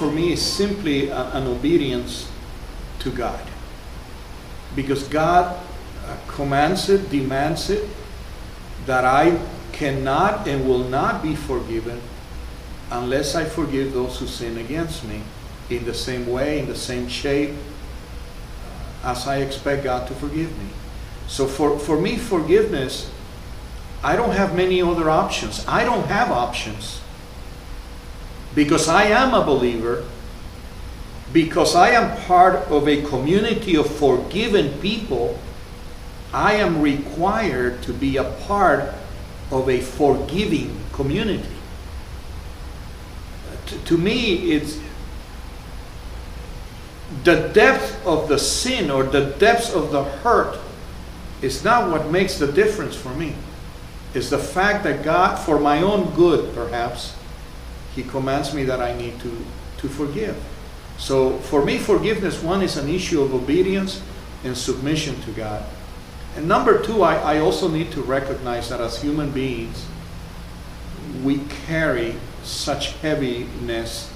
for me is simply an obedience to God. Because God commands it, demands it, that I cannot and will not be forgiven unless I forgive those who sin against me in the same way, in the same shape, as I expect God to forgive me. So for me, forgiveness, I don't have many other options. I don't have options. Because I am a believer, because I am part of a community of forgiven people, I am required to be a part of a forgiving community. To me, it's the depth of the sin or the depth of the hurt is not what makes the difference for me. It's the fact that God, for my own good perhaps, He commands me that I need to forgive. So for me, forgiveness, one, is an issue of obedience and submission to God. And number two, I also need to recognize that as human beings, we carry such heaviness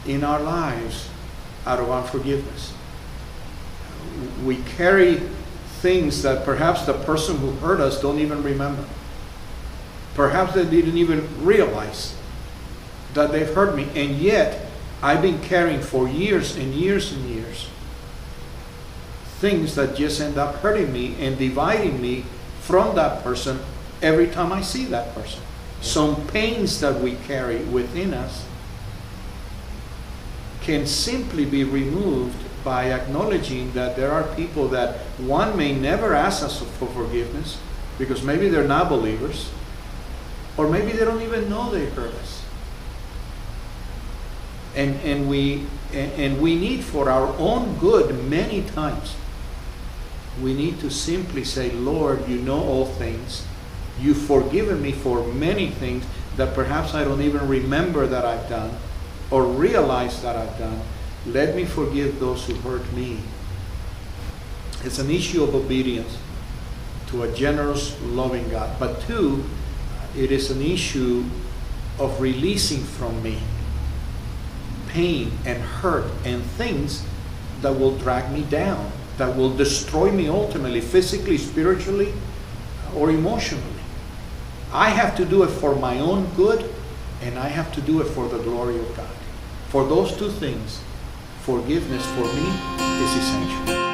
in our lives out of unforgiveness. We carry things that perhaps the person who hurt us don't even remember. Perhaps they didn't even realize that they've hurt me, and yet I've been carrying for years and years and years things that just end up hurting me and dividing me from that person every time I see that person. Some pains that we carry within us can simply be removed by acknowledging that there are people that one may never ask us for forgiveness because maybe they're not believers, or maybe they don't even know they hurt us. And we need, for our own good, many times, we need to simply say, Lord, you know all things. You've forgiven me for many things that perhaps I don't even remember that I've done or realize that I've done. Let me forgive those who hurt me. It's an issue of obedience to a generous, loving God. But two, it is an issue of releasing from me pain and hurt and things that will drag me down, that will destroy me ultimately, physically, spiritually, or emotionally. I have to do it for my own good, and I have to do it for the glory of God. For those two things, forgiveness for me is essential.